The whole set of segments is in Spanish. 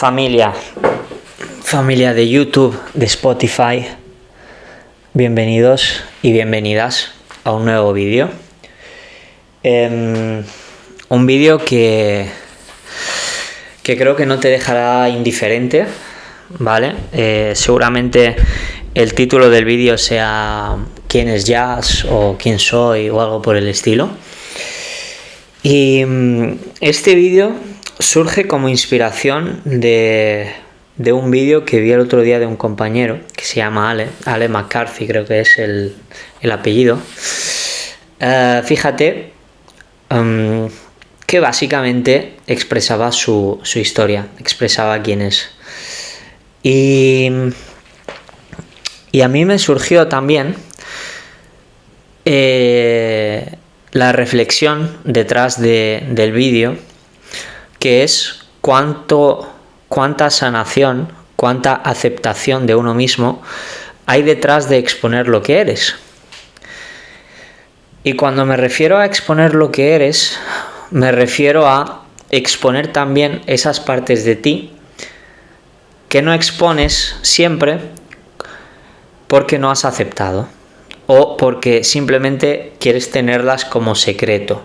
Familia de YouTube, de Spotify, bienvenidos y bienvenidas a un nuevo vídeo. Un vídeo que creo que no te dejará indiferente, ¿vale? Seguramente el título del vídeo sea ¿quién es Jazz? O ¿quién soy? O algo por el estilo. Y este vídeo surge como inspiración de un vídeo que vi el otro día de un compañero que se llama Ale McCarthy, creo que es el apellido. Fíjate que básicamente expresaba su historia, expresaba quién es. Y a mí me surgió también la reflexión detrás del vídeo, que es cuánta sanación, cuánta aceptación de uno mismo hay detrás de exponer lo que eres. Y cuando me refiero a exponer lo que eres, me refiero a exponer también esas partes de ti que no expones siempre porque no has aceptado o porque simplemente quieres tenerlas como secreto.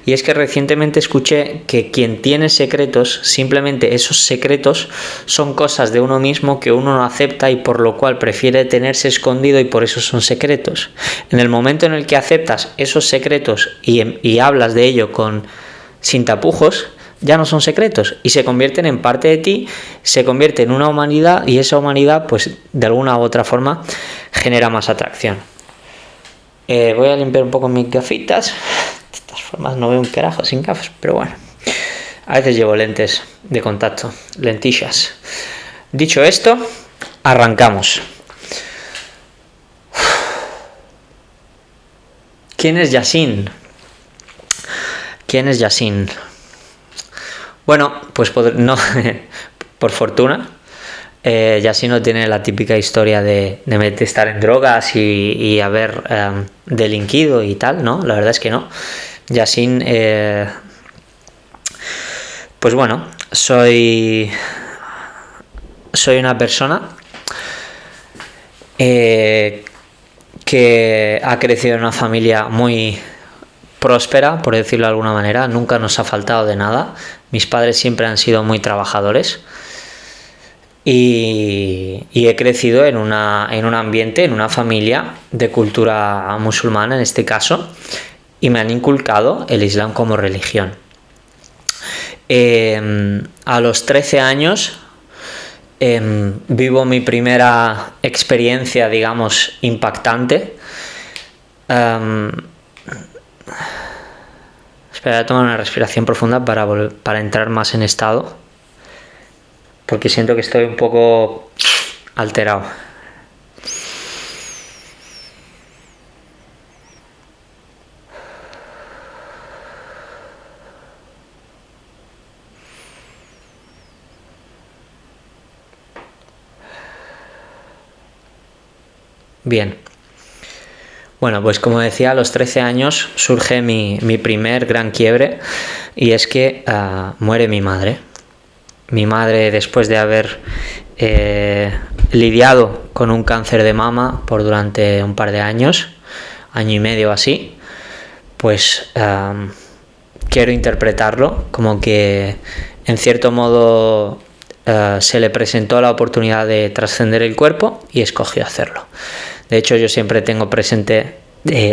Y es que recientemente escuché que quien tiene secretos, simplemente esos secretos son cosas de uno mismo que uno no acepta y por lo cual prefiere tenerse escondido y por eso son secretos. En el momento en el que aceptas esos secretos y hablas de ello sin tapujos, ya no son secretos y se convierten en parte de ti, se convierte en una humanidad y esa humanidad pues de alguna u otra forma genera más atracción. Voy a limpiar un poco mis gafitas. De todas formas no veo un carajo sin gafas, pero bueno, a veces llevo lentes de contacto, lentillas. Dicho esto, arrancamos. ¿Quién es Yasin? ¿Quién es Yasin? Bueno, pues por fortuna, Yasin no tiene la típica historia de estar en drogas y haber delinquido y tal, ¿no? La verdad es que no. Yasin, pues bueno, soy una persona que ha crecido en una familia muy próspera, por decirlo de alguna manera. Nunca nos ha faltado de nada. Mis padres siempre han sido muy trabajadores. Y he crecido en un ambiente, en una familia de cultura musulmana en este caso, y me han inculcado el Islam como religión. A los 13 años vivo mi primera experiencia, digamos, impactante. Espera, voy a tomar una respiración profunda para entrar más en estado, porque siento que estoy un poco alterado. Bien. Bueno, pues como decía, a los 13 años surge mi primer gran quiebre, y es que muere mi madre. Mi madre, después de haber lidiado con un cáncer de mama durante un par de años, año y medio así, pues quiero interpretarlo como que en cierto modo se le presentó la oportunidad de trascender el cuerpo y escogió hacerlo. De hecho, yo siempre tengo presente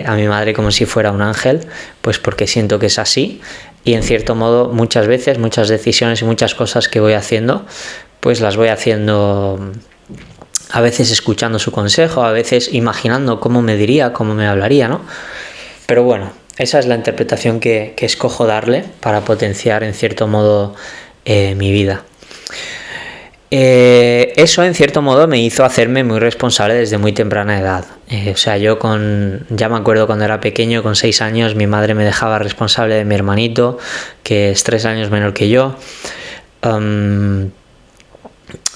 a mi madre como si fuera un ángel, pues porque siento que es así. Y en cierto modo muchas veces, muchas decisiones y muchas cosas que voy haciendo, pues las voy haciendo a veces escuchando su consejo, a veces imaginando cómo me diría, cómo me hablaría, ¿no? Pero bueno, esa es la interpretación que escojo darle para potenciar en cierto modo mi vida. Eso en cierto modo me hizo hacerme muy responsable desde muy temprana edad. O sea, ya me acuerdo cuando era pequeño, con 6 años, mi madre me dejaba responsable de mi hermanito, que es 3 años menor que yo.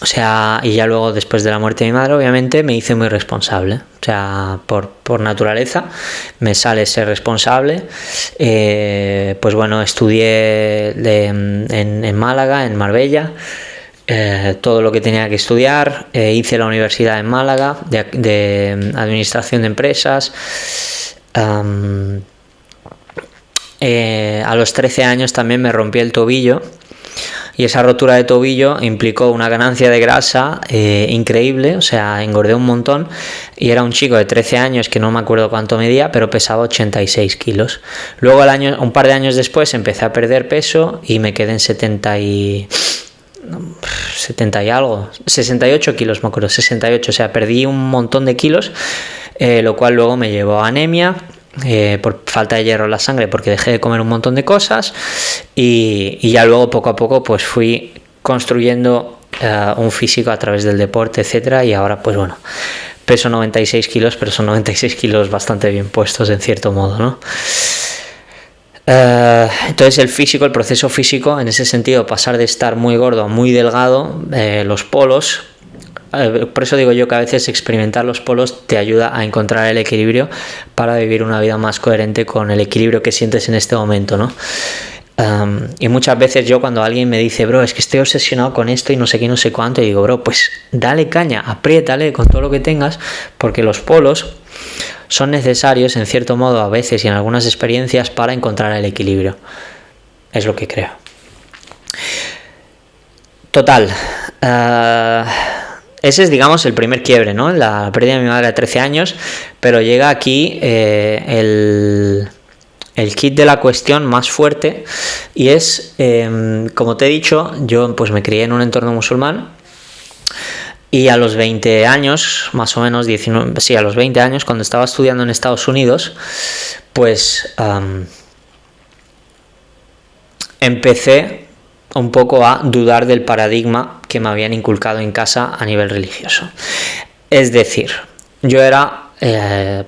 O sea, y ya luego, después de la muerte de mi madre, obviamente me hice muy responsable. O sea, por naturaleza me sale ser responsable. Pues bueno, estudié en Málaga, en Marbella. todo lo que tenía que estudiar. Hice la universidad en Málaga de administración de empresas. A los 13 años también me rompí el tobillo, y esa rotura de tobillo implicó una ganancia de grasa increíble, o sea, engordé un montón, y era un chico de 13 años que no me acuerdo cuánto medía, pero pesaba 86 kilos. Luego un par de años después empecé a perder peso y me quedé en 70 y algo, 68 kilos, me acuerdo, 68, o sea, perdí un montón de kilos, lo cual luego me llevó a anemia, por falta de hierro en la sangre, porque dejé de comer un montón de cosas, y ya luego poco a poco pues fui construyendo un físico a través del deporte, etcétera, y ahora pues bueno, peso 96 kilos, pero son 96 kilos bastante bien puestos en cierto modo, ¿no? Entonces el físico, el proceso físico, en ese sentido, pasar de estar muy gordo a muy delgado, los polos, por eso digo yo que a veces experimentar los polos te ayuda a encontrar el equilibrio para vivir una vida más coherente con el equilibrio que sientes en este momento, ¿no? Y muchas veces yo, cuando alguien me dice, bro, es que estoy obsesionado con esto y no sé qué, no sé cuánto, y digo, bro, pues dale caña, apriétale con todo lo que tengas, porque los polos son necesarios en cierto modo a veces y en algunas experiencias para encontrar el equilibrio. Es lo que creo. Total. Ese es, digamos, el primer quiebre, ¿no? La pérdida de mi madre a 13 años, pero llega aquí el kit de la cuestión más fuerte, y es, como te he dicho, yo pues me crié en un entorno musulmán, y a los 20 años, más o menos, 19, sí, a los 20 años, cuando estaba estudiando en Estados Unidos, pues empecé un poco a dudar del paradigma que me habían inculcado en casa a nivel religioso. Es decir, yo era,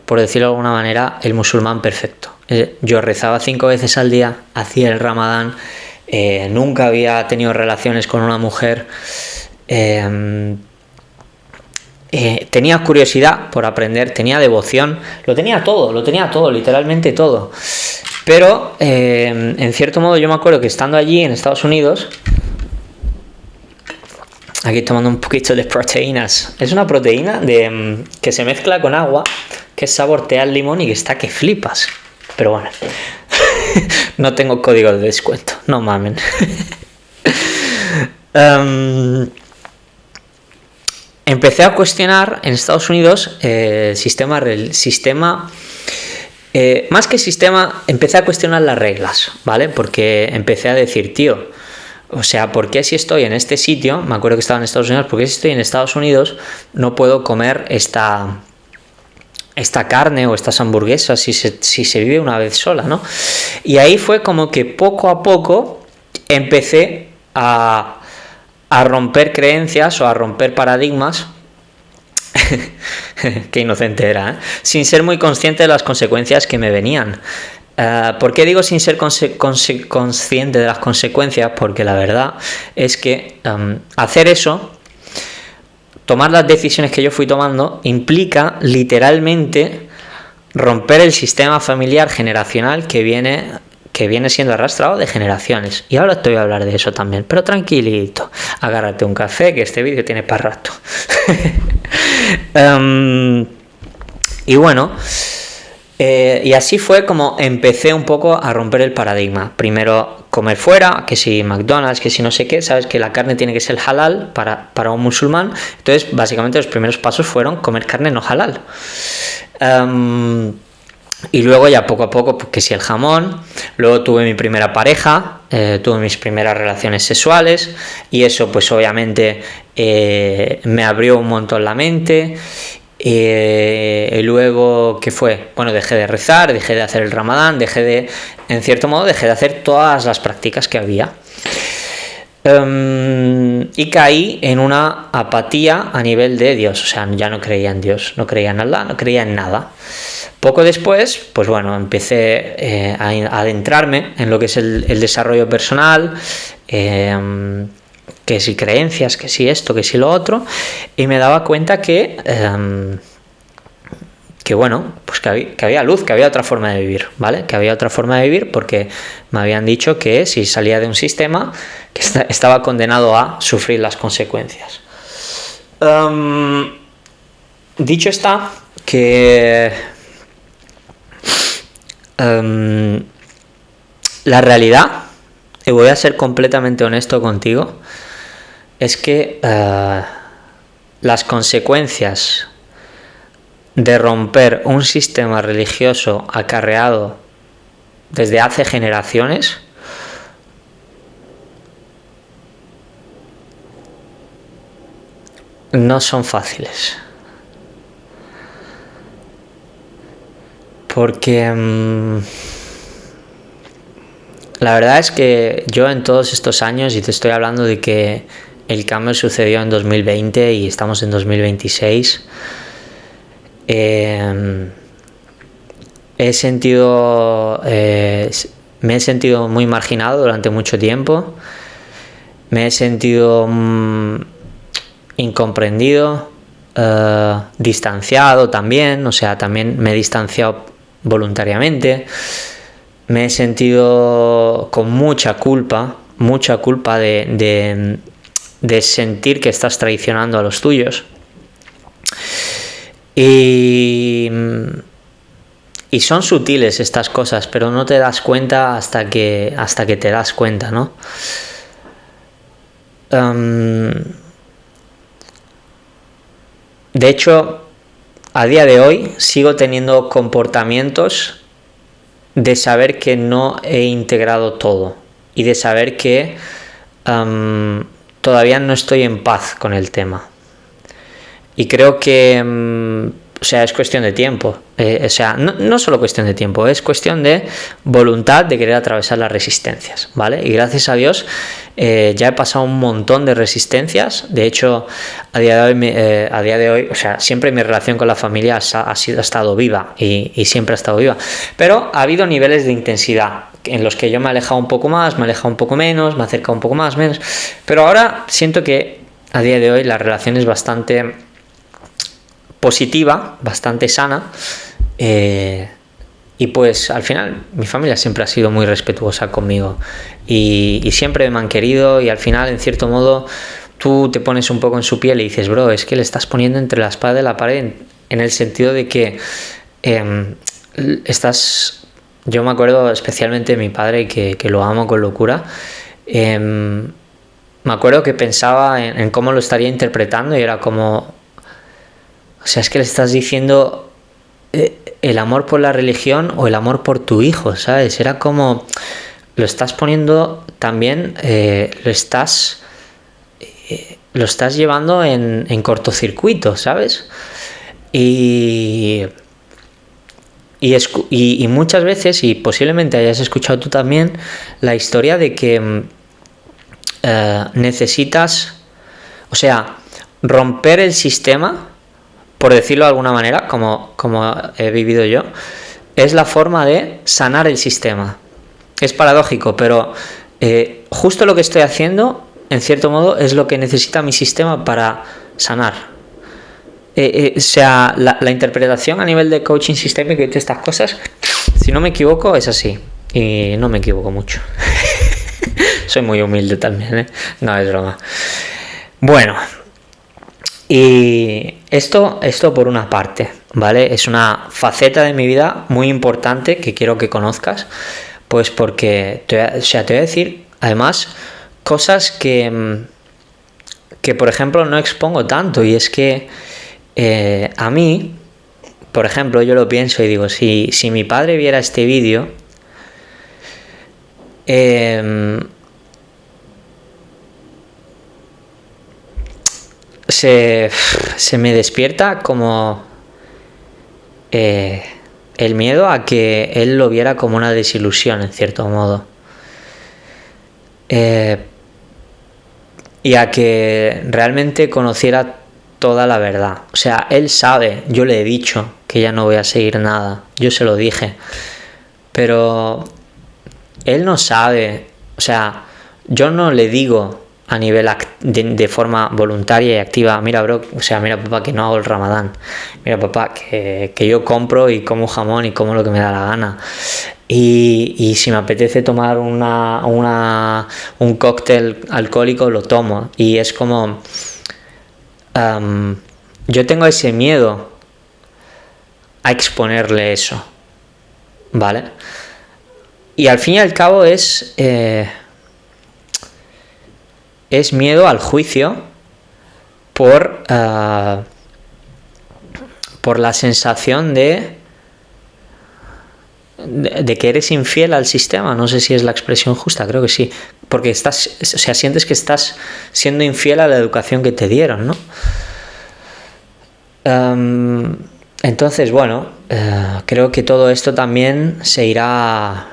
por decirlo de alguna manera, el musulmán perfecto. Yo rezaba 5 veces al día, hacía el Ramadán, nunca había tenido relaciones con una mujer, tenía curiosidad por aprender, tenía devoción, lo tenía todo, literalmente todo. Pero, en cierto modo, yo me acuerdo que estando allí en Estados Unidos, aquí tomando un poquito de proteínas, es una proteína que se mezcla con agua, que es sabor té al limón y que está que flipas. Pero bueno, no tengo código de descuento, no mamen. Empecé a cuestionar en Estados Unidos sistema, más que sistema, empecé a cuestionar las reglas, ¿vale? Porque empecé a decir, tío, o sea, ¿por qué si estoy en este sitio, me acuerdo que estaba en Estados Unidos, ¿por qué si estoy en Estados Unidos no puedo comer esta carne o estas hamburguesas si se vive una vez sola, ¿no? Y ahí fue como que poco a poco empecé a romper creencias o a romper paradigmas. Qué inocente era, ¿eh? Sin ser muy consciente de las consecuencias que me venían. ¿Por qué digo sin ser consciente de las consecuencias? Porque la verdad es que hacer eso, tomar las decisiones que yo fui tomando, implica literalmente romper el sistema familiar generacional que viene siendo arrastrado de generaciones. Y ahora te voy a hablar de eso también, pero tranquilito, agárrate un café, que este vídeo tiene para rato. Y bueno, y así fue como empecé un poco a romper el paradigma. Primero comer fuera, que si McDonald's, que si no sé qué, sabes que la carne tiene que ser halal para un musulmán. Entonces básicamente los primeros pasos fueron comer carne no halal. Y luego ya poco a poco, que si el jamón, luego tuve mi primera pareja, tuve mis primeras relaciones sexuales, y eso pues obviamente me abrió un montón la mente. Y luego, ¿qué fue? Bueno, dejé de rezar, dejé de hacer el Ramadán, en cierto modo dejé de hacer todas las prácticas que había. Y caí en una apatía a nivel de Dios, o sea, ya no creía en Dios, no creía en Allah, no creía en nada. Poco después, pues bueno, empecé a adentrarme en lo que es el desarrollo personal, que si creencias, que si esto, que si lo otro, y me daba cuenta que bueno, pues que había luz, que había otra forma de vivir, ¿vale? Que había otra forma de vivir porque me habían dicho que si salía de un sistema que estaba condenado a sufrir las consecuencias. Dicho está que la realidad, y voy a ser completamente honesto contigo, es que las consecuencias de romper un sistema religioso acarreado desde hace generaciones no son fáciles. Porque la verdad es que yo en todos estos años, y te estoy hablando de que el cambio sucedió en 2020 y estamos en 2026, me he sentido muy marginado durante mucho tiempo, me he sentido incomprendido, distanciado también, o sea, también me he distanciado voluntariamente, me he sentido con mucha culpa de sentir que estás traicionando a los tuyos. Y son sutiles estas cosas, pero no te das cuenta hasta que te das cuenta, ¿no? De hecho, a día de hoy sigo teniendo comportamientos de saber que no he integrado todo y de saber que todavía no estoy en paz con el tema. Y creo que o sea, es cuestión de tiempo. O sea, no solo cuestión de tiempo, es cuestión de voluntad de querer atravesar las resistencias, ¿vale? Y gracias a Dios ya he pasado un montón de resistencias. De hecho, a día de hoy, o sea, siempre mi relación con la familia ha estado viva y siempre ha estado viva. Pero ha habido niveles de intensidad en los que yo me he alejado un poco más, me he alejado un poco menos, me he acercado un poco más, menos. Pero ahora siento que a día de hoy la relación es bastante positiva, bastante sana, y pues al final mi familia siempre ha sido muy respetuosa conmigo y siempre me han querido, y al final en cierto modo tú te pones un poco en su piel y dices, bro, es que le estás poniendo entre la espada y la pared, en el sentido de que yo me acuerdo especialmente de mi padre, que lo amo con locura. Me acuerdo que pensaba en cómo lo estaría interpretando y era como, o sea, es que le estás diciendo el amor por la religión o el amor por tu hijo, ¿sabes? Era como, lo estás poniendo también, lo estás llevando en cortocircuito, ¿sabes? Y muchas veces, y posiblemente hayas escuchado tú también, la historia de que necesitas, o sea, romper el sistema, por decirlo de alguna manera, como he vivido yo, es la forma de sanar el sistema. Es paradójico, pero justo lo que estoy haciendo, en cierto modo, es lo que necesita mi sistema para sanar. O sea, la interpretación a nivel de coaching sistémico y todas estas cosas, si no me equivoco, es así. Y no me equivoco mucho. Soy muy humilde también, ¿eh? No, es broma. Bueno, y esto por una parte, ¿vale? Es una faceta de mi vida muy importante que quiero que conozcas, pues porque te voy a decir, además, cosas que por ejemplo no expongo tanto, y es que a mí, por ejemplo, yo lo pienso y digo, si mi padre viera este vídeo, se me despierta como el miedo a que él lo viera como una desilusión, en cierto modo, y a que realmente conociera toda la verdad. O sea, él sabe, yo le he dicho que ya no voy a seguir nada, yo se lo dije, pero él no sabe. O sea, yo no le digo a nivel de forma voluntaria y activa. Mira, bro, o sea, mira, papá, que no hago el Ramadán. Mira, papá, que yo compro y como jamón y como lo que me da la gana. Y si me apetece tomar un cóctel alcohólico, lo tomo. Y es como... yo tengo ese miedo a exponerle eso, ¿vale? Y al fin y al cabo es miedo al juicio por la sensación de que eres infiel al sistema. No sé si es la expresión justa, creo que sí, porque sientes que estás siendo infiel a la educación que te dieron, ¿no? Entonces, bueno, creo que todo esto también se irá...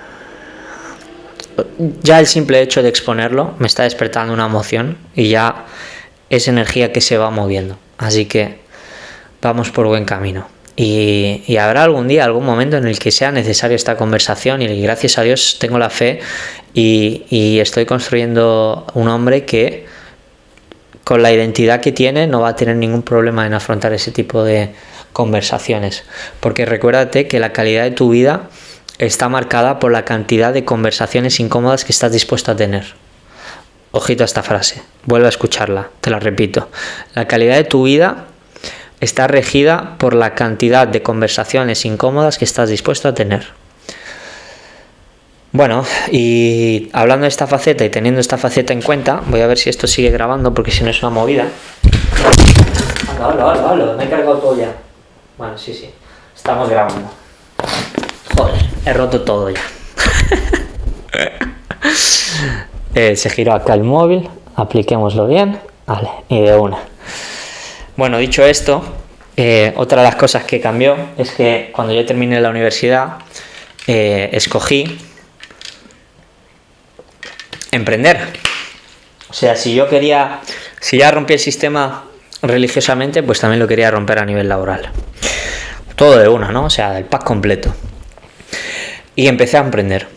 Ya el simple hecho de exponerlo me está despertando una emoción y ya es energía que se va moviendo. Así que vamos por buen camino. Y habrá algún día, algún momento en el que sea necesaria esta conversación, y gracias a Dios tengo la fe y estoy construyendo un hombre que con la identidad que tiene no va a tener ningún problema en afrontar ese tipo de conversaciones, porque recuérdate que la calidad de tu vida está marcada por la cantidad de conversaciones incómodas que estás dispuesto a tener. Ojito a esta frase, vuelve a escucharla, te la repito. La calidad de tu vida está regida por la cantidad de conversaciones incómodas que estás dispuesto a tener. Bueno, y hablando de esta faceta y teniendo esta faceta en cuenta, voy a ver si esto sigue grabando, porque si no es una movida. Hola, me he cargado todo ya. Bueno, sí, estamos grabando. Joder, he roto todo ya. Se giró acá el móvil, apliquémoslo bien, vale, y de una. Bueno, dicho esto, otra de las cosas que cambió es que cuando yo terminé la universidad, escogí emprender. O sea, si ya rompí el sistema religiosamente, pues también lo quería romper a nivel laboral. Todo de una, ¿no? O sea, el pack completo. Y empecé a emprender.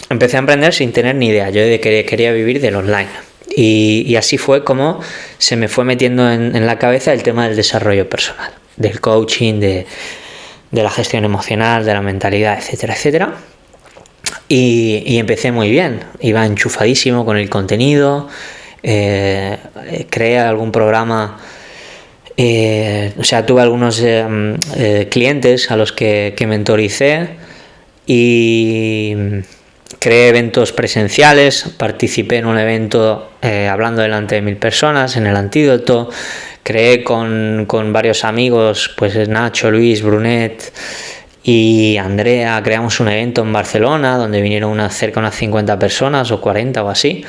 Empecé a emprender sin tener ni idea. Yo quería vivir del online. Y así fue como se me fue metiendo en la cabeza el tema del desarrollo personal, del coaching, de la gestión emocional, de la mentalidad, etcétera, etcétera. Y empecé muy bien. Iba enchufadísimo con el contenido. Creé algún programa. O sea, tuve algunos clientes a los que mentoricé y creé eventos presenciales. Participé en un evento hablando delante de 1000 personas en el Antídoto. Creé con varios amigos, pues Nacho, Luis, Brunet y Andrea, creamos un evento en Barcelona donde vinieron cerca de unas 50 personas o 40 o así.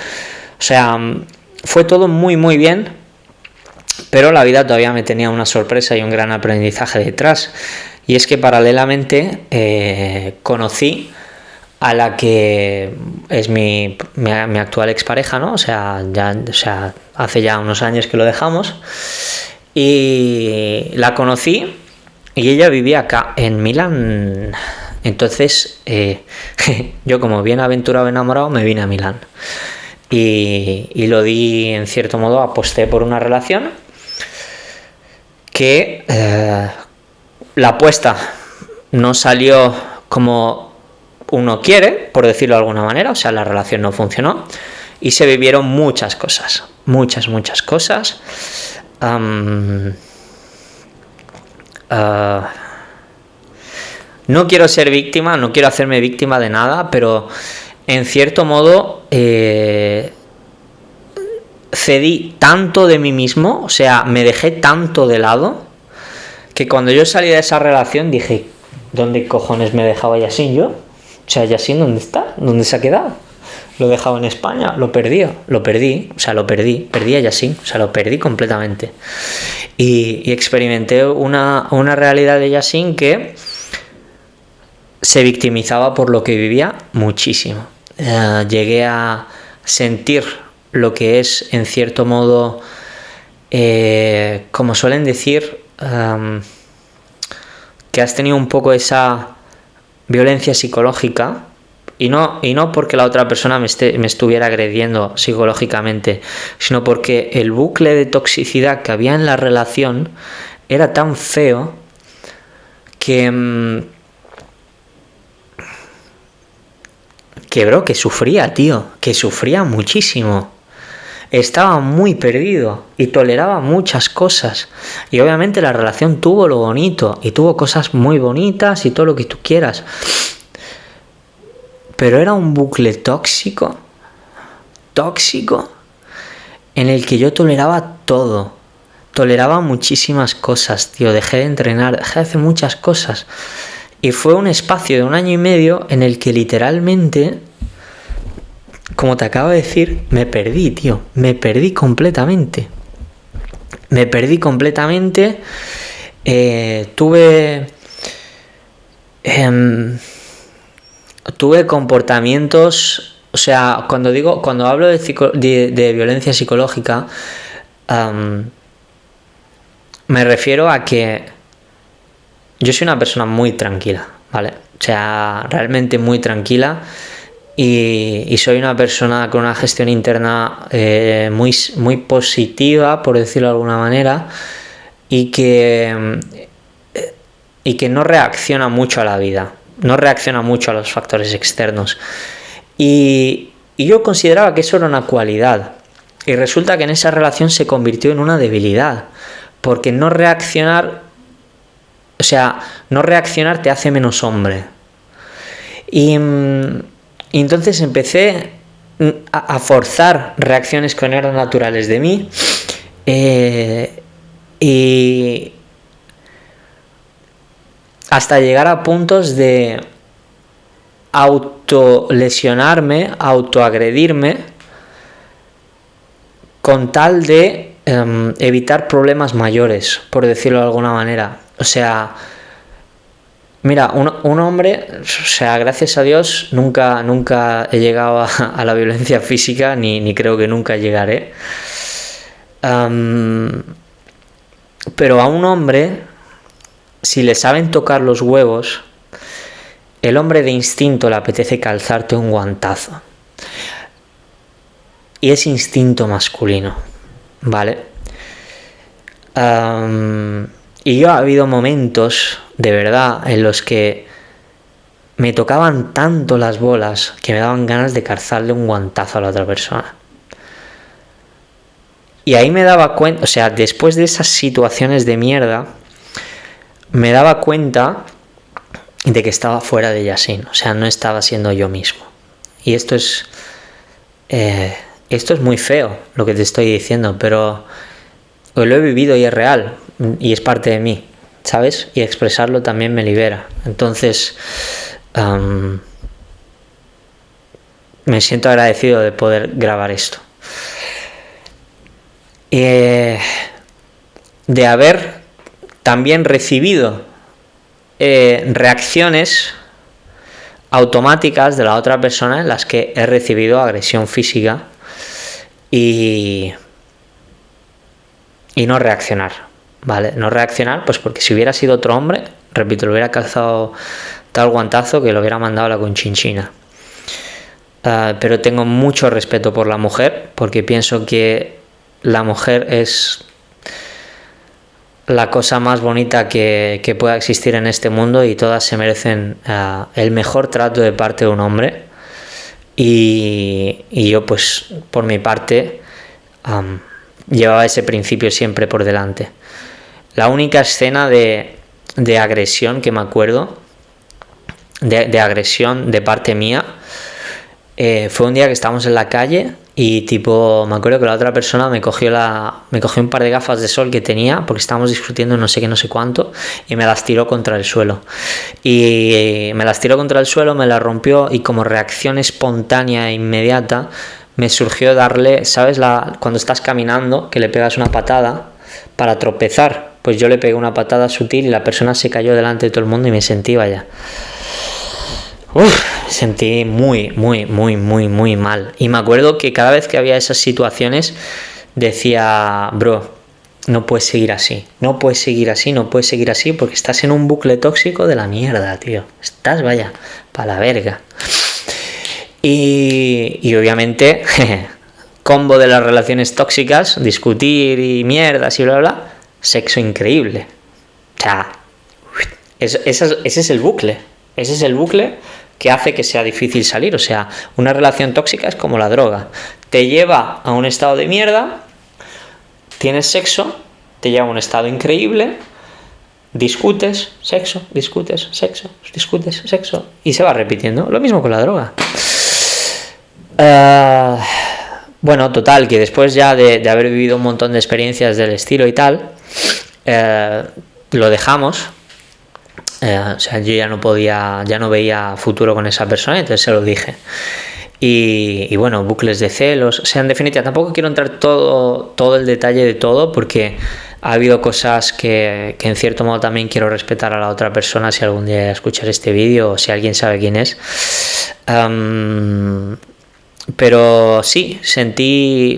O sea, fue todo muy muy bien, pero la vida todavía me tenía una sorpresa y un gran aprendizaje detrás, y es que paralelamente conocí a la que es mi actual expareja, ¿no? O sea, hace ya unos años que lo dejamos, y la conocí y ella vivía acá en Milán. Entonces yo, como bien aventurado, enamorado, me vine a Milán y lo di, en cierto modo, aposté por una relación que la apuesta no salió como uno quiere, por decirlo de alguna manera. O sea, la relación no funcionó y se vivieron muchas cosas, muchas cosas. No quiero ser víctima, no quiero hacerme víctima de nada, pero en cierto modo cedí tanto de mí mismo, o sea, me dejé tanto de lado, que cuando yo salí de esa relación dije, ¿dónde cojones me dejaba Yasin yo? O sea, Yasin, ¿dónde está? ¿Dónde se ha quedado? Lo he dejado en España, lo perdí a Yasin, o sea, lo perdí completamente. Y experimenté una realidad de Yasin que se victimizaba por lo que vivía muchísimo. Llegué a sentir lo que es, en cierto modo, como suelen decir, que has tenido un poco esa violencia psicológica, Y no porque la otra persona me estuviera agrediendo psicológicamente, sino porque el bucle de toxicidad que había en la relación era tan feo que bro, que sufría, tío, que sufría muchísimo. Estaba muy perdido y toleraba muchas cosas. Y obviamente la relación tuvo lo bonito y tuvo cosas muy bonitas y todo lo que tú quieras. Pero era un bucle tóxico, en el que yo toleraba todo. Toleraba muchísimas cosas, tío. Dejé de entrenar, dejé de hacer muchas cosas. Y fue un espacio de 1 año y medio en el que literalmente, como te acabo de decir, me perdí, tío. Me perdí completamente. Tuve comportamientos, o sea, cuando hablo de violencia psicológica, me refiero a que yo soy una persona muy tranquila, ¿vale? O sea, realmente muy tranquila, y soy una persona con una gestión interna muy positiva, por decirlo de alguna manera, y que no reacciona mucho a la vida, no reacciona mucho a los factores externos. Y yo consideraba que eso era una cualidad, y resulta que en esa relación se convirtió en una debilidad, porque no reaccionar te hace menos hombre. Y entonces empecé a forzar reacciones que no eran naturales de mí, y hasta llegar a puntos de autolesionarme, autoagredirme, con tal de evitar problemas mayores, por decirlo de alguna manera. O sea, mira, un hombre, o sea, gracias a Dios, nunca he llegado a la violencia física, ni creo que nunca llegaré. Pero a un hombre, si le saben tocar los huevos, el hombre de instinto le apetece calzarte un guantazo. Y es instinto masculino, ¿vale? Y yo ha habido momentos, de verdad, en los que me tocaban tanto las bolas que me daban ganas de calzarle un guantazo a la otra persona. Y ahí me daba cuenta, o sea, después de esas situaciones de mierda, me daba cuenta de que estaba fuera de Yasin, o sea, no estaba siendo yo mismo. Y esto es muy feo, lo que te estoy diciendo, pero lo he vivido y es real, y es parte de mí, ¿sabes? Y expresarlo también me libera. Entonces, me siento agradecido de poder grabar esto. De haber también recibido reacciones automáticas de la otra persona en las que he recibido agresión física y no reaccionar, ¿vale? No reaccionar, pues porque si hubiera sido otro hombre, repito, le hubiera calzado tal guantazo que lo hubiera mandado a la conchinchina. Pero tengo mucho respeto por la mujer, porque pienso que la mujer es la cosa más bonita que pueda existir en este mundo, y todas se merecen el mejor trato de parte de un hombre. Y yo, pues, por mi parte, llevaba ese principio siempre por delante. La única escena de agresión que me acuerdo, de agresión de parte mía, fue un día que estábamos en la calle y tipo, me acuerdo que la otra persona me cogió un par de gafas de sol que tenía porque estábamos discutiendo no sé qué, no sé cuánto, y me las tiró contra el suelo. Me las rompió, y como reacción espontánea e inmediata me surgió darle, ¿sabes? Cuando estás caminando, que le pegas una patada para tropezar, pues yo le pegué una patada sutil y la persona se cayó delante de todo el mundo y me sentí, vaya, me sentí muy, muy, muy, muy, muy mal. Y me acuerdo que cada vez que había esas situaciones decía, bro, no puedes seguir así, porque estás en un bucle tóxico de la mierda, tío. Estás, vaya, para la verga. Y obviamente, combo de las relaciones tóxicas, discutir y mierdas y bla, bla, sexo increíble. O sea, ese es el bucle. Ese es el bucle que hace que sea difícil salir. O sea, una relación tóxica es como la droga. Te lleva a un estado de mierda, tienes sexo, te lleva a un estado increíble, discutes, sexo, discutes, sexo, discutes, sexo, y se va repitiendo. Lo mismo con la droga. Bueno, total, que después ya de haber vivido un montón de experiencias del estilo y tal, lo dejamos. O sea, yo ya no veía futuro con esa persona, entonces se lo dije. Y bueno, bucles de celos. O sea, en definitiva, tampoco quiero entrar todo el detalle de todo, porque ha habido cosas que en cierto modo también quiero respetar a la otra persona si algún día escuchas este vídeo o si alguien sabe quién es. Pero sí,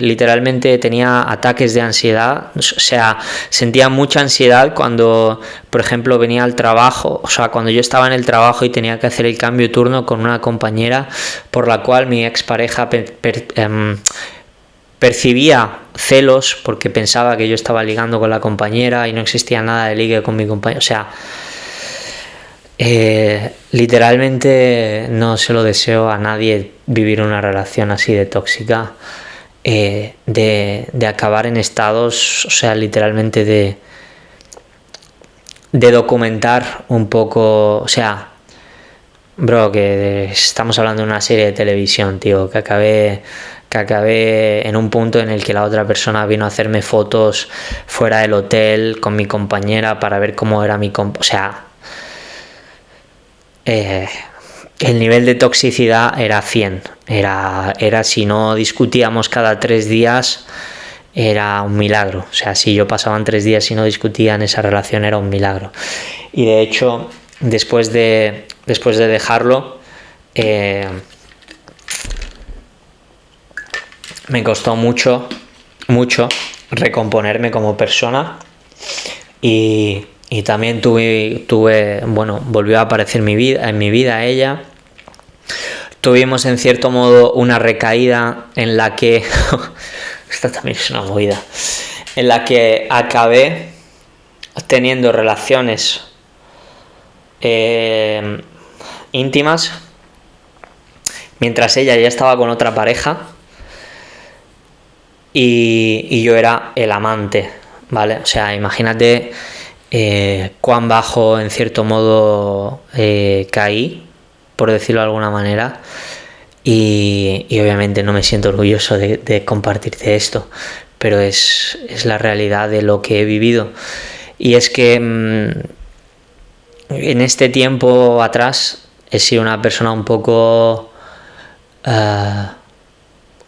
literalmente tenía ataques de ansiedad. O sea, sentía mucha ansiedad cuando, por ejemplo, venía al trabajo. O sea, cuando yo estaba en el trabajo y tenía que hacer el cambio de turno con una compañera por la cual mi expareja percibía celos porque pensaba que yo estaba ligando con la compañera y no existía nada de ligue con mi compañera. O sea, literalmente no se lo deseo a nadie vivir una relación así de tóxica, de acabar en estados, o sea, literalmente de documentar un poco, o sea, bro, que estamos hablando de una serie de televisión, tío, que acabé en un punto en el que la otra persona vino a hacerme fotos fuera del hotel con mi compañera para ver cómo era o sea, el nivel de toxicidad era 100. Era si no discutíamos cada 3 días, era un milagro. O sea, si yo pasaban 3 días y no discutía en esa relación, era un milagro. Y de hecho, después de dejarlo, me costó mucho recomponerme como persona, y también volvió a aparecer en mi vida ella. Tuvimos en cierto modo una recaída en la que esta también es una movida, en la que acabé teniendo relaciones íntimas mientras ella ya estaba con otra pareja y yo era el amante, ¿vale? O sea, imagínate cuán bajo en cierto modo caí, por decirlo de alguna manera, y obviamente no me siento orgulloso de compartirte esto, pero es la realidad de lo que he vivido. Y es que en este tiempo atrás he sido una persona un poco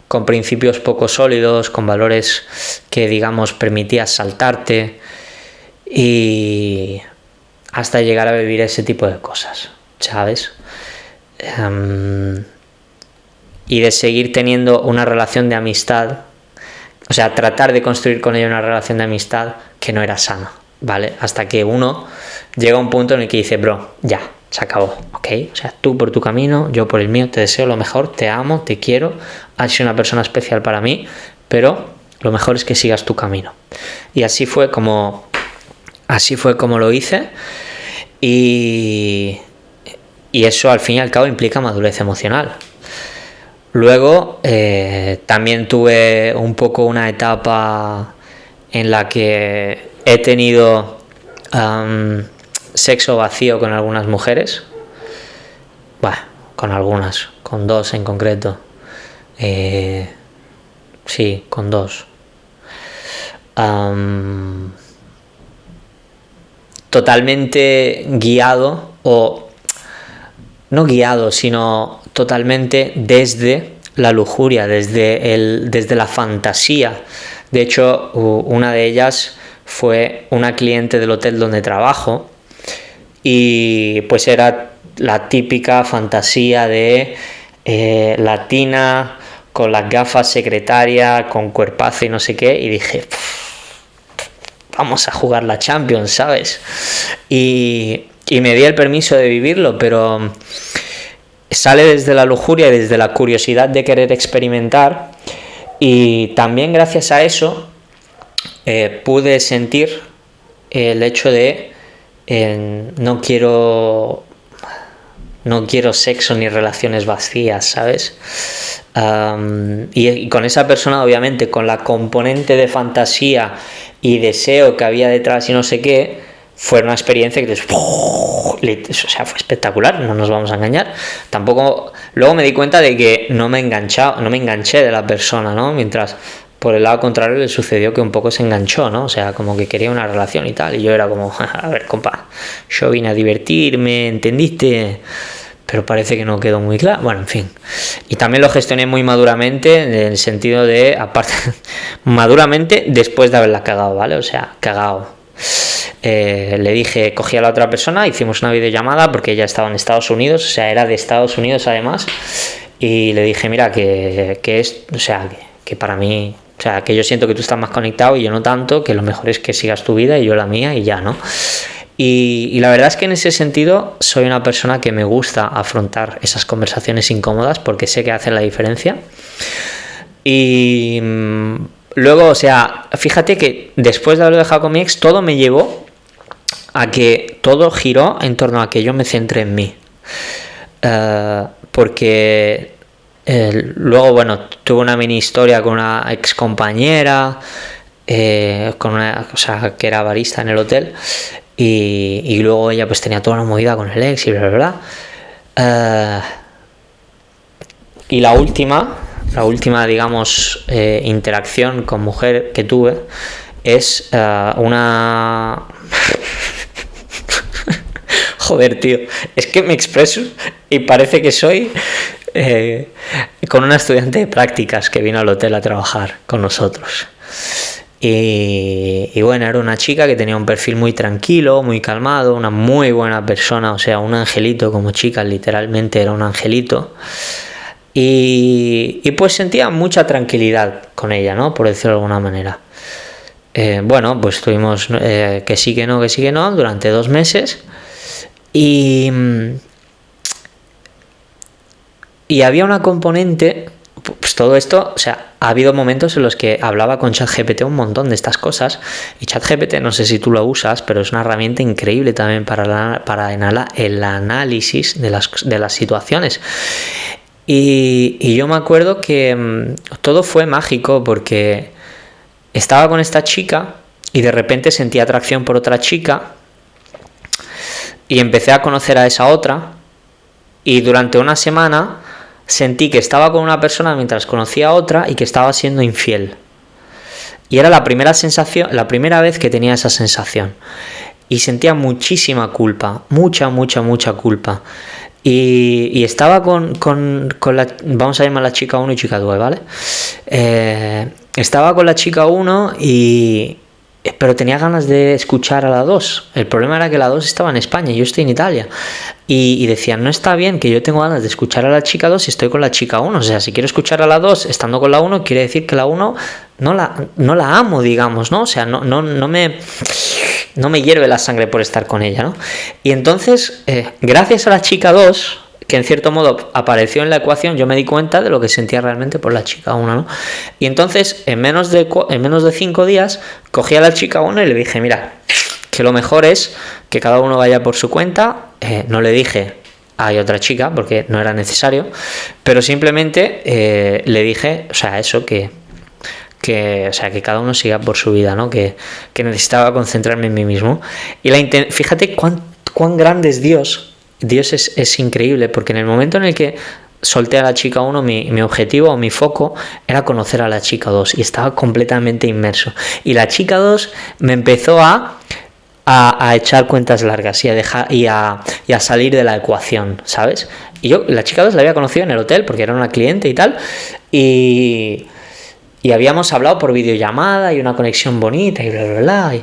con principios poco sólidos, con valores que, digamos, permitías saltarte, y hasta llegar a vivir ese tipo de cosas, ¿sabes? Y de seguir teniendo una relación de amistad, o sea, tratar de construir con ella una relación de amistad que no era sana, ¿vale? Hasta que uno llega a un punto en el que dice, bro, ya, se acabó, ¿ok? O sea, tú por tu camino, yo por el mío, te deseo lo mejor, te amo, te quiero, has sido una persona especial para mí, pero lo mejor es que sigas tu camino. Y así fue como lo hice, y eso al fin y al cabo implica madurez emocional. Luego también tuve un poco una etapa en la que he tenido sexo vacío con algunas mujeres. Bueno, con algunas, con 2 en concreto. Sí, con 2. Totalmente guiado, o no guiado, sino totalmente desde la lujuria, desde la fantasía. De hecho, una de ellas fue una cliente del hotel donde trabajo, y pues era la típica fantasía de latina, con las gafas secretaria, con cuerpazo y no sé qué, y dije, vamos a jugar la Champions, ¿sabes? Y me di el permiso de vivirlo, pero sale desde la lujuria y desde la curiosidad de querer experimentar, y también gracias a eso pude sentir el hecho de no quiero sexo ni relaciones vacías, ¿sabes? Y con esa persona, obviamente, con la componente de fantasía y deseo que había detrás y no sé qué, fue una experiencia que fue espectacular, no nos vamos a engañar. Tampoco, luego me di cuenta de que no me enganché de la persona, ¿no? Mientras por el lado contrario le sucedió que un poco se enganchó, ¿no? O sea, como que quería una relación y tal, y yo era como, a ver, compa, yo vine a divertirme, ¿entendiste? Pero parece que no quedó muy claro. Bueno, en fin. Y también lo gestioné muy maduramente, en el sentido de, aparte, maduramente después de haberla cagado, ¿vale? O sea, cagado. Le dije, cogí a la otra persona, hicimos una videollamada porque ella estaba en Estados Unidos, o sea, era de Estados Unidos además, y le dije, mira, que es, o sea, que para mí, o sea, que yo siento que tú estás más conectado y yo no tanto, que lo mejor es que sigas tu vida y yo la mía y ya, ¿no? Y la verdad es que en ese sentido soy una persona que me gusta afrontar esas conversaciones incómodas porque sé que hacen la diferencia. Y luego, o sea, fíjate que después de haberlo dejado con mi ex, todo me llevó a que todo giró en torno a que yo me centré en mí. Porque luego, bueno, tuve una mini historia con una ex compañera, con una, o sea, que era barista en el hotel, y luego ella pues tenía toda una movida con el ex y bla, bla, bla. Y la última, digamos, interacción con mujer que tuve es una... Joder, tío, es que me expreso y parece que soy con una estudiante de prácticas que vino al hotel a trabajar con nosotros. Y bueno, era una chica que tenía un perfil muy tranquilo, muy calmado, una muy buena persona, o sea, un angelito como chica, literalmente era un angelito. Y pues sentía mucha tranquilidad con ella, ¿no? Por decirlo de alguna manera. Bueno, pues tuvimos que sí, que no, durante 2 meses. Y había una componente, pues todo esto, o sea, ha habido momentos en los que hablaba con ChatGPT un montón de estas cosas, y ChatGPT, no sé si tú lo usas, pero es una herramienta increíble también para el análisis de las situaciones. Y yo me acuerdo que todo fue mágico porque estaba con esta chica y de repente sentí atracción por otra chica y empecé a conocer a esa otra, y durante una semana sentí que estaba con una persona mientras conocía a otra y que estaba siendo infiel. Y era la primera vez que tenía esa sensación. Y sentía muchísima culpa, mucha culpa. Y estaba con la, vamos a llamar la chica 1 y chica 2, ¿vale? Estaba con la chica 1 pero tenía ganas de escuchar a la 2. El problema era que la 2 estaba en España y yo estoy en Italia. Y decían, no está bien que yo tengo ganas de escuchar a la chica 2 si estoy con la chica 1. O sea, si quiero escuchar a la 2 estando con la 1, quiere decir que la 1 no la amo, digamos, ¿no? O sea, no me hierve la sangre por estar con ella, ¿no? Y entonces, gracias a la chica 2, que en cierto modo apareció en la ecuación, yo me di cuenta de lo que sentía realmente por la chica 1, ¿no? Y entonces, en menos de 5 días, cogí a la chica 1 y le dije, mira, que lo mejor es que cada uno vaya por su cuenta. No le dije hay otra chica porque no era necesario, pero simplemente le dije, o sea, eso, que cada uno siga por su vida, ¿no? Que necesitaba concentrarme en mí mismo. Y fíjate cuán grande es Dios. Dios es increíble, porque en el momento en el que solté a la chica 1, mi objetivo o mi foco era conocer a la chica 2 y estaba completamente inmerso. Y la chica 2 me empezó a echar cuentas largas y a salir de la ecuación, ¿sabes? Y yo, la chica 2 la había conocido en el hotel porque era una cliente y tal, y habíamos hablado por videollamada y una conexión bonita y bla, bla, bla.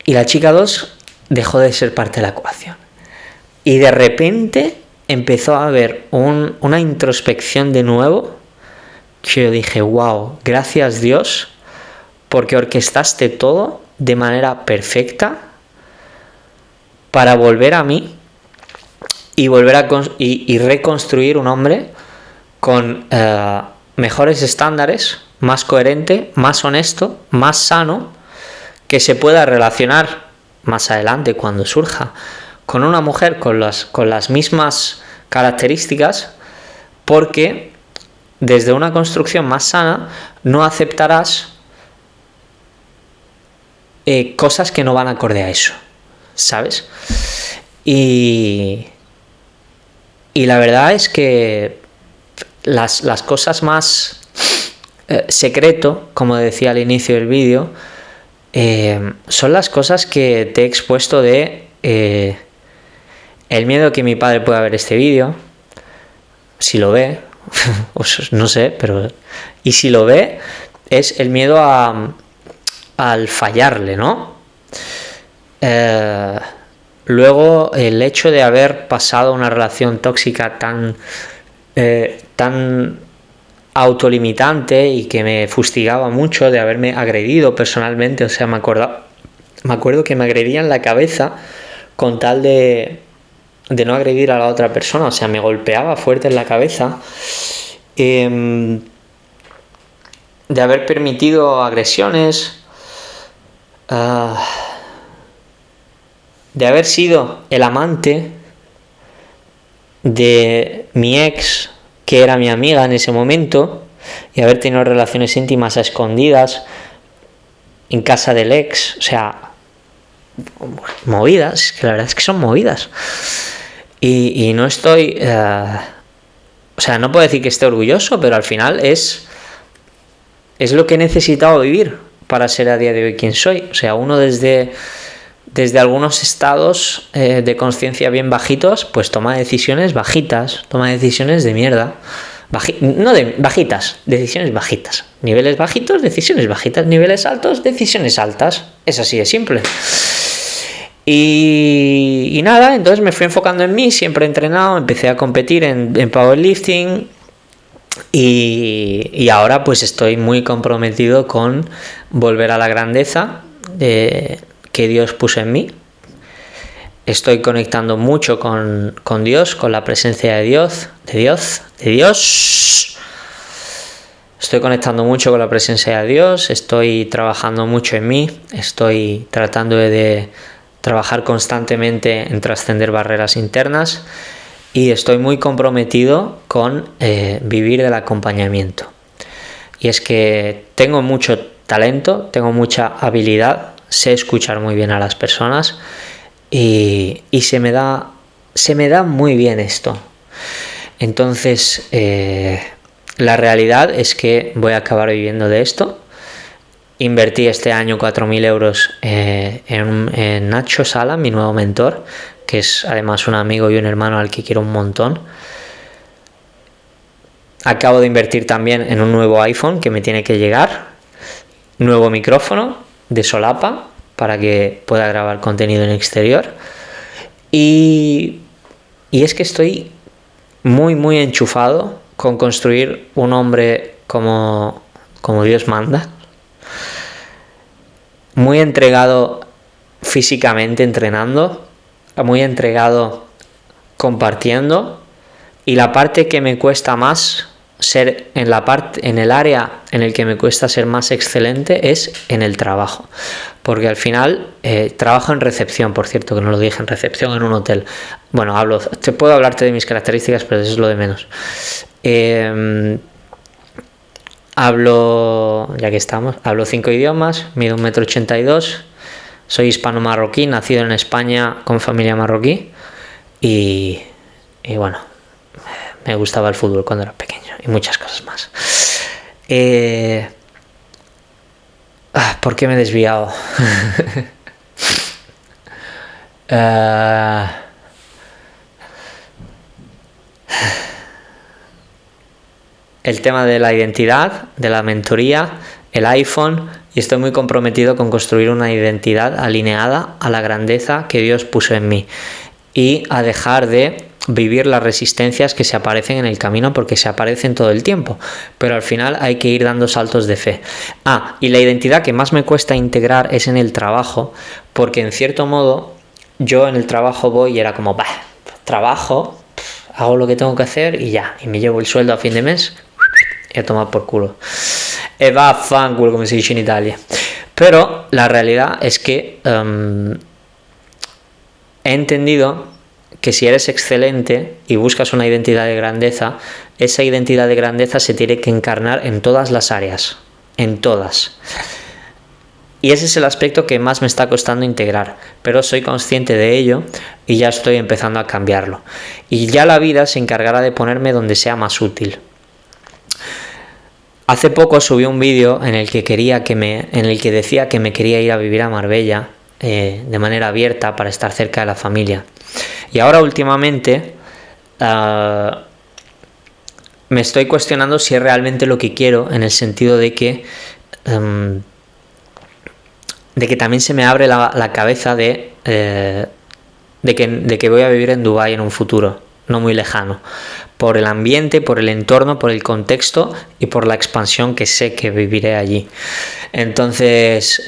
Y la chica 2 dejó de ser parte de la ecuación. Y de repente empezó a haber una introspección de nuevo, que yo dije, wow, gracias Dios, porque orquestaste todo de manera perfecta para volver a mí y volver a y reconstruir un hombre con mejores estándares, más coherente, más honesto, más sano, que se pueda relacionar más adelante cuando surja con una mujer con las mismas características, porque desde una construcción más sana no aceptarás cosas que no van acorde a eso, ¿sabes? Y la verdad es que las cosas más secreto, como decía al inicio del vídeo, son las cosas que te he expuesto de el miedo que mi padre pueda ver este vídeo, si lo ve, no sé, pero y si lo ve, es el miedo al fallarle, ¿no? Luego el hecho de haber pasado una relación tóxica tan autolimitante y que me fustigaba mucho, de haberme agredido personalmente, o sea, me acuerdo que me agredía en la cabeza con tal de no agredir a la otra persona, o sea, me golpeaba fuerte en la cabeza, de haber permitido agresiones, de haber sido el amante de mi ex, que era mi amiga en ese momento, y haber tenido relaciones íntimas a escondidas en casa del ex, o sea, movidas, que la verdad es que son movidas. Y no estoy, o sea, no puedo decir que esté orgulloso, pero al final es lo que he necesitado vivir para ser a día de hoy quien soy. O sea, uno desde algunos estados de conciencia bien bajitos, pues toma decisiones bajitas, toma decisiones de mierda. Bajitas, decisiones bajitas. Niveles bajitos, decisiones bajitas. Niveles altos, decisiones altas. Es así de simple. Y nada, entonces me fui enfocando en mí, siempre he entrenado, empecé a competir en powerlifting y ahora pues estoy muy comprometido con volver a la grandeza que Dios puso en mí. Estoy conectando mucho con Dios, con la presencia de Dios. Estoy conectando mucho con la presencia de Dios, estoy trabajando mucho en mí, estoy tratando de trabajar constantemente en trascender barreras internas y estoy muy comprometido con vivir del acompañamiento. Y es que tengo mucho talento, tengo mucha habilidad, sé escuchar muy bien a las personas y se me da muy bien esto. Entonces la realidad es que voy a acabar viviendo de esto. Invertí este año 4.000 euros en Nacho Sala, mi nuevo mentor, que es además un amigo y un hermano al que quiero un montón. Acabo de invertir también en un nuevo iPhone que me tiene que llegar, nuevo micrófono de solapa para que pueda grabar contenido en exterior. Y es que estoy muy, muy enchufado con construir un hombre como Dios manda. Muy entregado físicamente entrenando, muy entregado compartiendo, y la parte que me cuesta más ser en el área en el que me cuesta ser más excelente es en el trabajo, porque al final trabajo en recepción, por cierto, que no lo dije, en recepción en un hotel. Bueno, te puedo hablarte de mis características, pero eso es lo de menos. Ya que estamos, hablo 5 idiomas, mido 1,82 m, soy hispano-marroquí, nacido en España con familia marroquí y bueno, me gustaba el fútbol cuando era pequeño y muchas cosas más. ¿Por qué me he desviado? El tema de la identidad, de la mentoría, el iPhone, y estoy muy comprometido con construir una identidad alineada a la grandeza que Dios puso en mí y a dejar de vivir las resistencias que se aparecen en el camino, porque se aparecen todo el tiempo, pero al final hay que ir dando saltos de fe. Y la identidad que más me cuesta integrar es en el trabajo, porque en cierto modo yo en el trabajo voy y era como, trabajo, hago lo que tengo que hacer y ya, y me llevo el sueldo a fin de mes y a tomar por culo. E va a fanculo, como se dice en Italia. Pero la realidad es que he entendido que si eres excelente y buscas una identidad de grandeza, esa identidad de grandeza se tiene que encarnar en todas las áreas, en todas. Y ese es el aspecto que más me está costando integrar, pero soy consciente de ello y ya estoy empezando a cambiarlo. Y ya la vida se encargará de ponerme donde sea más útil. Hace poco subí un vídeo en el que decía que me quería ir a vivir a Marbella de manera abierta para estar cerca de la familia. Y ahora últimamente me estoy cuestionando si es realmente lo que quiero, en el sentido de que también se me abre la cabeza de que voy a vivir en Dubái en un futuro no muy lejano, por el ambiente, por el entorno, por el contexto y por la expansión que sé que viviré allí. Entonces,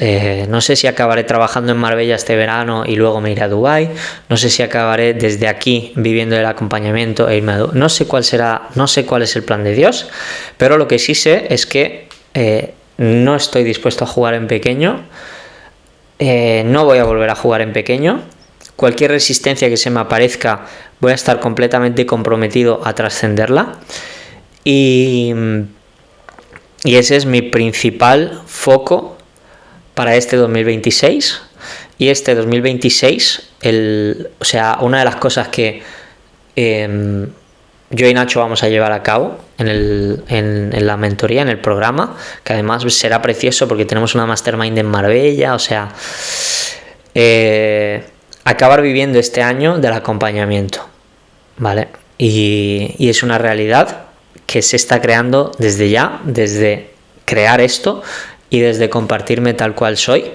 no sé si acabaré trabajando en Marbella este verano y luego me iré a Dubái. No sé si acabaré desde aquí viviendo el acompañamiento e irme a Dubái. No sé cuál es el plan de Dios, pero lo que sí sé es que no estoy dispuesto a jugar en pequeño. No voy a volver a jugar en pequeño. Cualquier resistencia que se me aparezca, voy a estar completamente comprometido a trascenderla. Y ese es mi principal foco para este 2026. Y este 2026, una de las cosas que yo y Nacho vamos a llevar a cabo en la mentoría, en el programa, que además será precioso porque tenemos una mastermind en Marbella, acabar viviendo este año del acompañamiento, ¿vale? Y es una realidad que se está creando desde ya, desde crear esto y desde compartirme tal cual soy,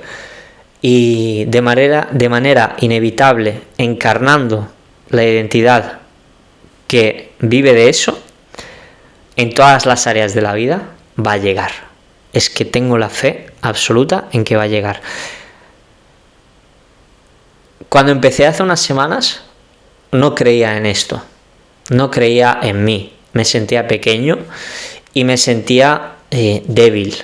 y de manera inevitable, encarnando la identidad que vive de eso en todas las áreas de la vida, va a llegar. Es que tengo la fe absoluta en que va a llegar. Cuando empecé hace unas semanas, no creía en esto, no creía en mí, me sentía pequeño y me sentía débil,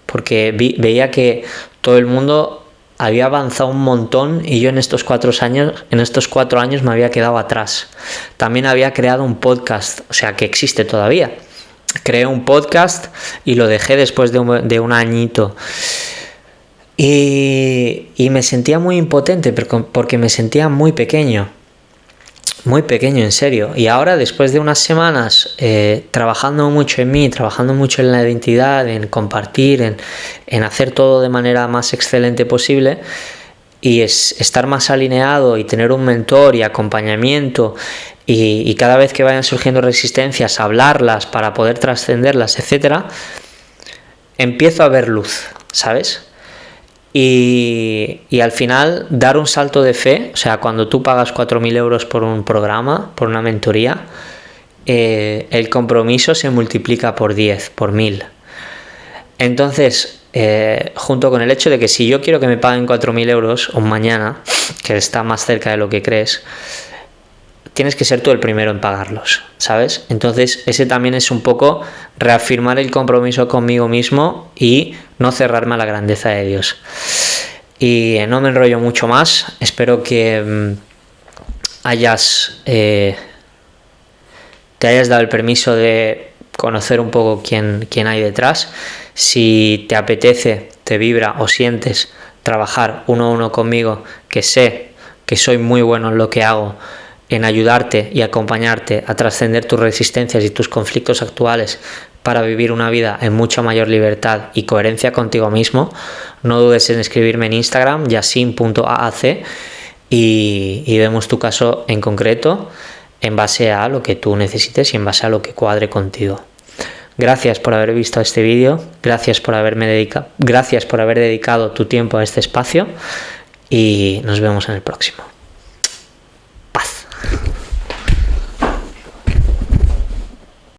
porque veía que todo el mundo había avanzado un montón y yo en estos 4 años me había quedado atrás. También había creado un podcast, que existe todavía. Creé un podcast y lo dejé después de un añito. Y me sentía muy impotente porque me sentía muy pequeño en serio. Y ahora, después de unas semanas trabajando mucho en mí, trabajando mucho en la identidad, en compartir, en hacer todo de manera más excelente posible, y estar más alineado y tener un mentor y acompañamiento, y cada vez que vayan surgiendo resistencias, hablarlas para poder trascenderlas, etcétera, empiezo a ver luz, ¿sabes? Y al final dar un salto de fe, cuando tú pagas 4.000 euros por un programa, por una mentoría, el compromiso se multiplica por 10, por 1.000. Entonces, junto con el hecho de que si yo quiero que me paguen 4.000 euros o mañana, que está más cerca de lo que crees, tienes que ser tú el primero en pagarlos, ¿sabes? Entonces ese también es un poco reafirmar el compromiso conmigo mismo y no cerrarme a la grandeza de Dios. Y no me enrollo mucho más. Espero que te hayas dado el permiso de conocer un poco quién hay detrás. Si te apetece, te vibra o sientes trabajar uno a uno conmigo, que sé que soy muy bueno en lo que hago, en ayudarte y acompañarte a trascender tus resistencias y tus conflictos actuales para vivir una vida en mucha mayor libertad y coherencia contigo mismo, no dudes en escribirme en Instagram, yasin.aac, y vemos tu caso en concreto en base a lo que tú necesites y en base a lo que cuadre contigo. Gracias por haber visto este vídeo, gracias por haber dedicado tu tiempo a este espacio, y nos vemos en el próximo.